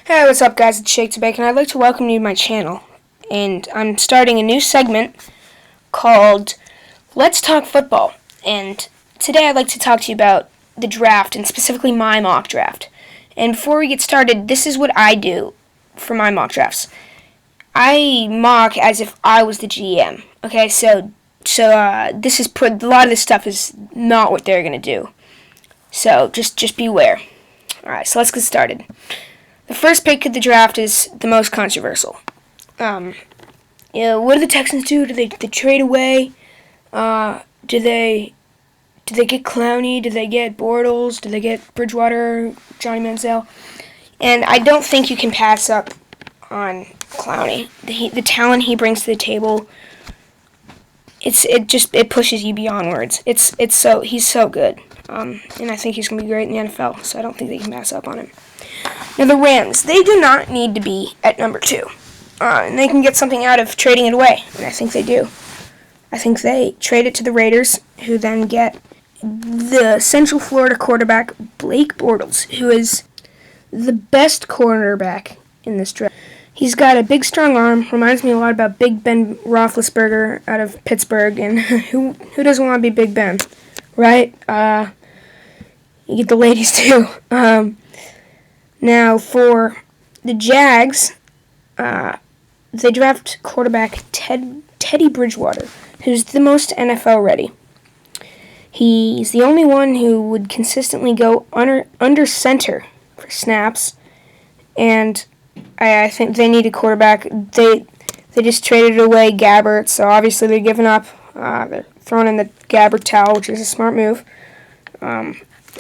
Hey, what's up guys, it's Shake to Bake, and I'd like to welcome you to my channel. And I'm starting a new segment called Let's Talk Football. And today I'd like to talk to you about the draft, and specifically my mock draft. And before we get started, this is what I do for my mock drafts. I mock as if I was the GM. Okay, so this is a lot of this stuff is not what they're gonna do. So just beware. Alright, so let's get started. The first pick of the draft is the most controversial. What do the Texans do? Do they trade away? Do they get Clowney? Do they get Bortles? Do they get Bridgewater, Johnny Manziel? And I don't think you can pass up on Clowney. The talent he brings to the table, it pushes you beyond words. He's so good. And I think he's gonna be great in the NFL. So I don't think they can pass up on him. Now, the Rams, they do not need to be at number 2. And they can get something out of trading it away, and I think they do. I think they trade it to the Raiders, who then get the Central Florida quarterback, Blake Bortles, who is the best cornerback in this draft. He's got a big, strong arm, reminds me a lot about Big Ben Roethlisberger out of Pittsburgh, and who doesn't want to be Big Ben, right? You get the ladies, too. Now, for the Jags, they draft quarterback Teddy Bridgewater, who's the most NFL ready. He's the only one who would consistently go under center for snaps, and I think they need a quarterback. They just traded away Gabbert, so obviously they're giving up. They're throwing in the Gabbert towel, which is a smart move.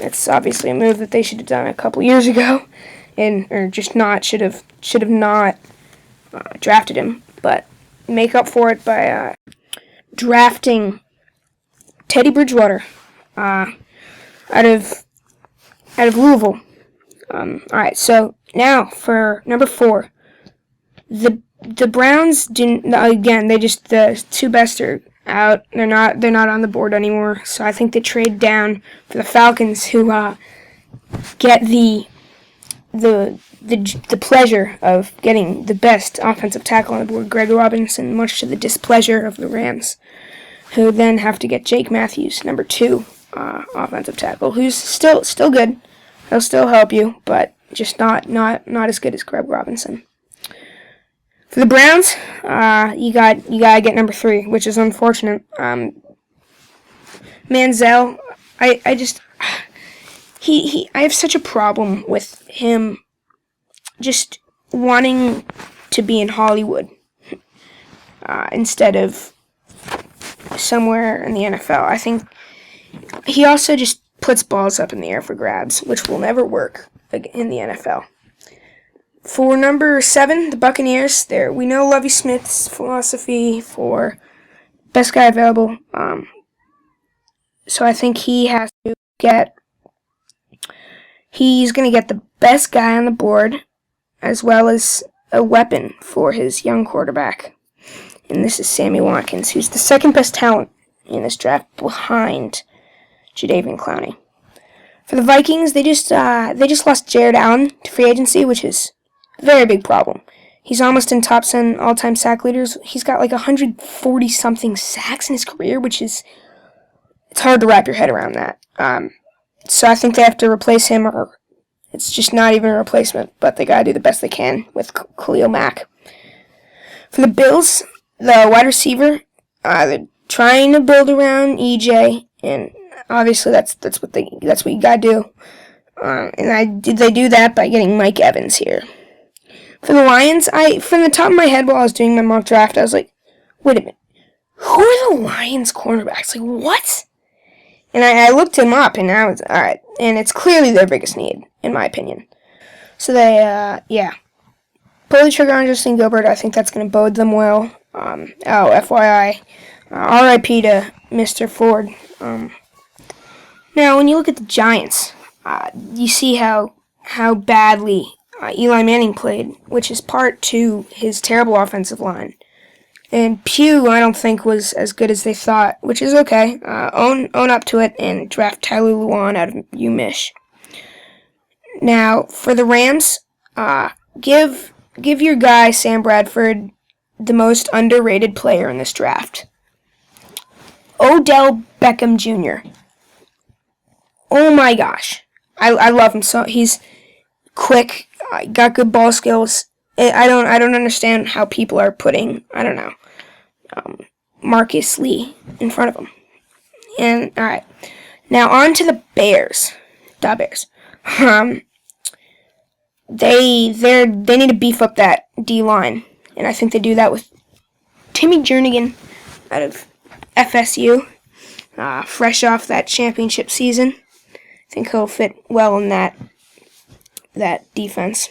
It's obviously a move that they should have done a couple years ago, should have not drafted him, but make up for it by drafting Teddy Bridgewater out of Louisville. All right, so now for number 4, the Browns didn't. Again, the 2 best are out. They're not on the board anymore. So I think they trade down for the Falcons, who get the pleasure of getting the best offensive tackle on the board, Greg Robinson, much to the displeasure of the Rams, who then have to get Jake Matthews, number 2 offensive tackle, who's still good. He'll still help you, but just not as good as Greg Robinson. For the Browns, you gotta get number 3, which is unfortunate. Manziel, I have such a problem with him just wanting to be in Hollywood instead of somewhere in the NFL. I think he also just puts balls up in the air for grabs, which will never work in the NFL. For number 7, the Buccaneers, we know Lovie Smith's philosophy for best guy available. So I think he's going to get the best guy on the board, as well as a weapon for his young quarterback. And this is Sammy Watkins, who's the second best talent in this draft behind Jadeveon Clowney. For the Vikings, they just lost Jared Allen to free agency, which is a very big problem. He's almost in top 10 all-time sack leaders. He's got like 140-something sacks in his career, which is, it's hard to wrap your head around that. So I think they have to replace him, or it's just not even a replacement, but they gotta do the best they can with Khalil Mack. For the Bills, the wide receiver, they're trying to build around EJ, and obviously that's what you gotta do. And they do that by getting Mike Evans here. For the Lions, from the top of my head while I was doing my mock draft, I was like, wait a minute, who are the Lions cornerbacks? Like, what? And I looked him up, and I was, alright, and it's clearly their biggest need, in my opinion. So they, pull the trigger on Justin Gilbert. I think that's going to bode them well. FYI, RIP to Mr. Ford. Now, when you look at the Giants, you see how badly Eli Manning played, which is part to his terrible offensive line. And Pugh, I don't think, was as good as they thought, which is okay. Own up to it and draft Tyler Lewan out of UMich. Now, for the Rams, give your guy Sam Bradford the most underrated player in this draft. Odell Beckham Jr. Oh my gosh. I love him so. He's quick, got good ball skills. I don't understand how people are putting, Marcus Lee in front of him. And all right. Now on to the Bears. The Bears. They need to beef up that D line, and I think they do that with Timmy Jernigan out of FSU, fresh off that championship season. I think he'll fit well in that defense.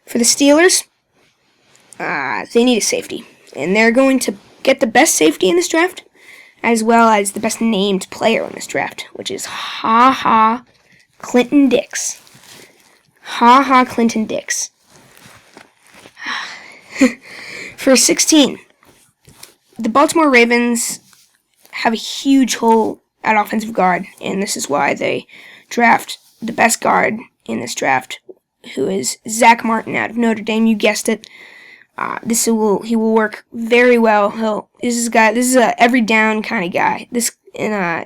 For the Steelers, they need a safety, and they're going to get the best safety in this draft, as well as the best named player in this draft, which is Clinton Dix. Clinton Dix. For 16, the Baltimore Ravens have a huge hole at offensive guard, and this is why they draft the best guard in this draft, who is Zach Martin out of Notre Dame. You guessed it. He will work very well. This is a every down kind of guy.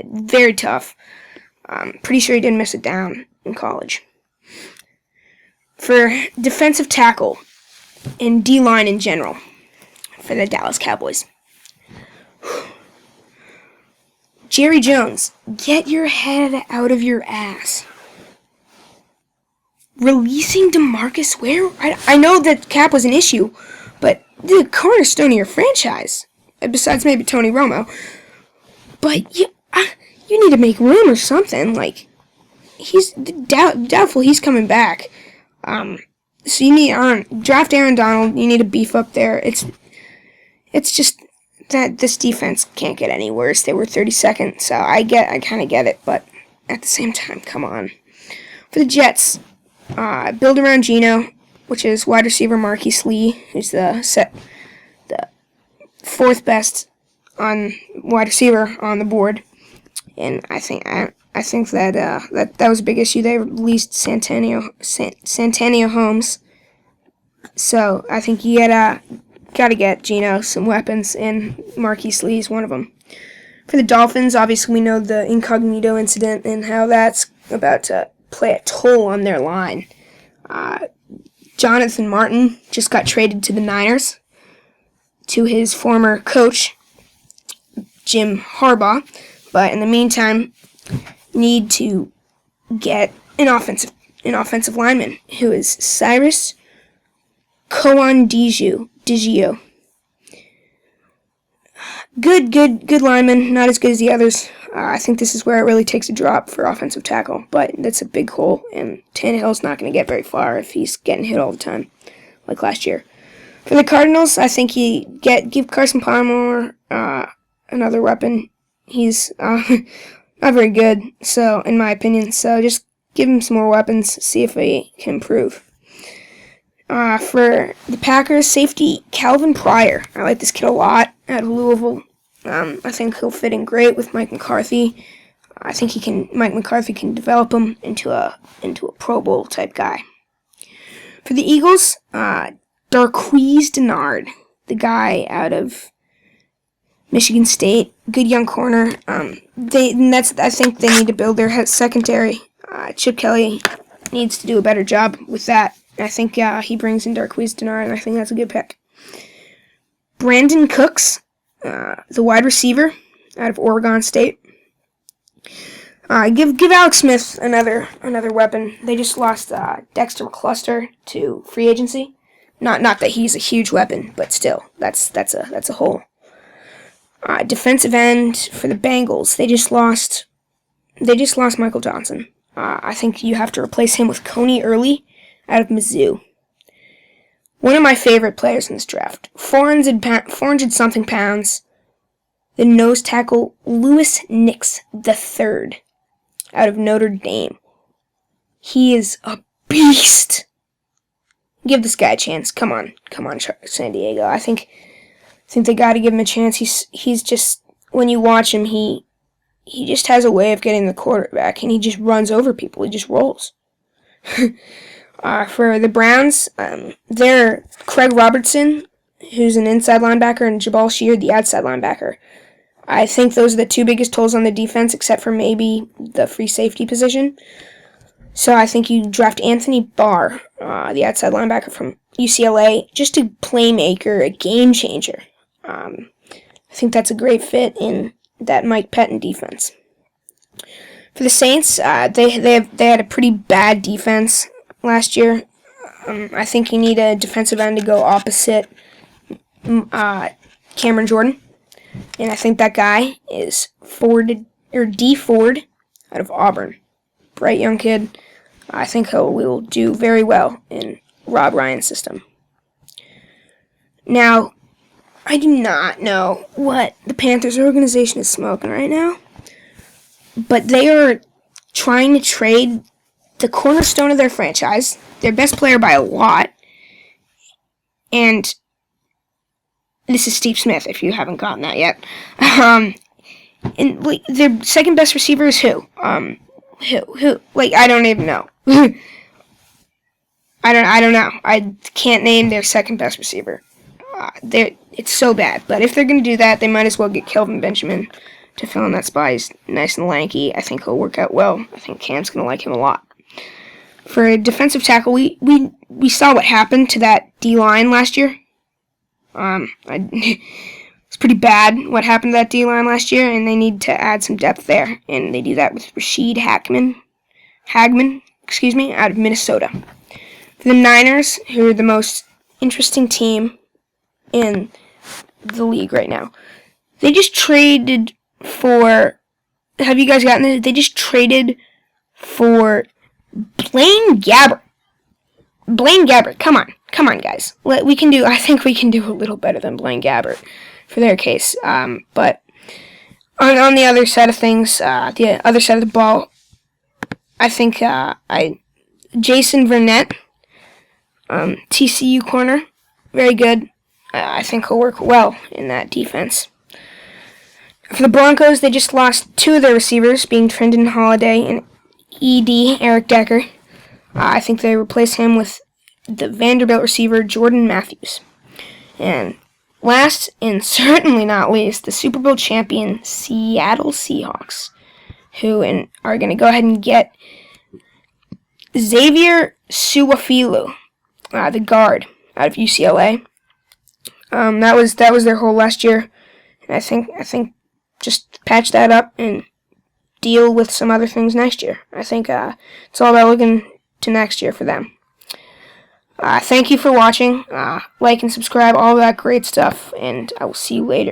Very tough. Pretty sure he didn't miss a down in college. For defensive tackle and D-line in general for the Dallas Cowboys, Jerry Jones, get your head out of your ass. Releasing DeMarcus Ware? I know that cap was an issue, but the cornerstone of your franchise, besides maybe Tony Romo, but you need to make room or something. Like, he's doubtful he's coming back. So you need draft Aaron Donald. You need to beef up there. It's just that this defense can't get any worse. They were 32nd, so I kind of get it, but at the same time, come on. For the Jets, build around Geno, which is wide receiver Marquise Lee, who's the fourth best on wide receiver on the board, and I think that was a big issue. They released Santonio Holmes, so I think you gotta get Geno some weapons, and Marquise Lee is one of them. For the Dolphins, obviously we know the Incognito incident and how that's about to play a toll on their line. Jonathan Martin just got traded to the Niners to his former coach, Jim Harbaugh, but in the meantime, need to get an offensive lineman who is Cyrus Kouandjio. Good lineman, not as good as the others. I think this is where it really takes a drop for offensive tackle, but that's a big hole, and Tannehill's not going to get very far if he's getting hit all the time, like last year. For the Cardinals, I think give Carson Palmer another weapon. He's not very good, so in my opinion. So just give him some more weapons, see if he can improve. For the Packers, safety Calvin Pryor. I like this kid a lot out of Louisville. I think he'll fit in great with Mike McCarthy. I think Mike McCarthy can develop him into a Pro Bowl type guy. For the Eagles, Darqueze Dennard, the guy out of Michigan State, good young corner. I think they need to build their secondary. Chip Kelly needs to do a better job with that. I think he brings in Darqueze Dennard, and I think that's a good pick. Brandon Cooks, the wide receiver out of Oregon State. Give Alex Smith another weapon. They just lost Dexter McCluster to free agency. Not that he's a huge weapon, but still, that's a hole. Defensive end for the Bengals. They just lost Michael Johnson. I think you have to replace him with Coney Early out of Mizzou. One of my favorite players in this draft. 400-something pounds. The nose tackle, Louis Nix III out of Notre Dame. He is a beast. Give this guy a chance. Come on, San Diego. I think they got to give him a chance. He's just, when you watch him, he just has a way of getting the quarterback, and he just runs over people. He just rolls. For the Browns, they're Craig Robertson, who's an inside linebacker, and Jabal Sheard, the outside linebacker. I think those are the two biggest holes on the defense, except for maybe the free safety position. So I think you draft Anthony Barr, the outside linebacker from UCLA, just a playmaker, a game changer. I think that's a great fit in that Mike Pettin defense. For the Saints, they had a pretty bad defense last year. I think you need a defensive end to go opposite Cameron Jordan. And I think that guy is D Ford out of Auburn. Bright young kid. I think he will do very well in Rob Ryan's system. Now, I do not know what the Panthers organization is smoking right now, but they are trying to trade the cornerstone of their franchise, their best player by a lot, and this is Steve Smith, if you haven't gotten that yet. And their second best receiver is who? Who? Like, I don't even know. I don't know. I can't name their second best receiver. It's so bad. But if they're going to do that, they might as well get Kelvin Benjamin to fill in that spot. He's nice and lanky. I think he'll work out well. I think Cam's going to like him a lot. For a defensive tackle, we saw what happened to that D-line last year. It's pretty bad what happened to that D-line last year, and they need to add some depth there. And they do that with Rashid Hagman, out of Minnesota. For the Niners, who are the most interesting team in the league right now, they just traded for... Have you guys gotten it? They just traded for Blaine Gabbert. Blaine Gabbert, come on, guys. I think we can do a little better than Blaine Gabbert for their case. But on the other side of things, the other side of the ball, I think Jason Verrett, TCU corner, very good. I think he'll work well in that defense. For the Broncos, they just lost two of their receivers, being Trendon Holiday and Eric Decker. I think they replace him with the Vanderbilt receiver Jordan Matthews. And last, and certainly not least, the Super Bowl champion Seattle Seahawks, who are going to go ahead and get Xavier Su'a-Filo, the guard out of UCLA. That was their whole last year, and I think just patch that up and deal with some other things next year. I think it's all about looking to next year for them. Thank you for watching. Like and subscribe, all that great stuff, and I will see you later.